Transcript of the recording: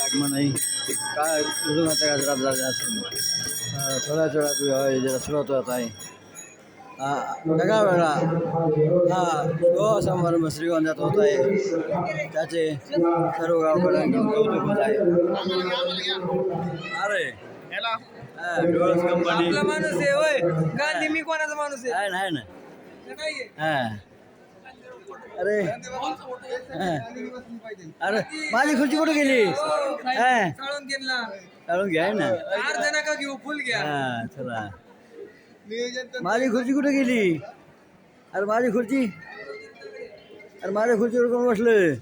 आगमन आहे काय थोड्याच वेळात जरा सुरुवात होत आहे. वेगळा वेगळा तो समारंभ श्रीगोंद्यात होत आहे. त्याचे सर्व गावकऱ्यांनी कौतुक होत आहे. अरे डोळस कंपनी आपला माणूस आहे होय. गांधी मी कोणाचा माणूस आहे? आहे ना. अरे अरे माझी खुर्ची कुठे गेली? चाळून घेतला. काढून घ्या ना. अर्धा नका घेऊ, फुल घ्या. चला माझी खुर्ची कुठे गेली? अरे माझी खुर्ची, अरे माझ्या खुर्चीवर कोण बसलं?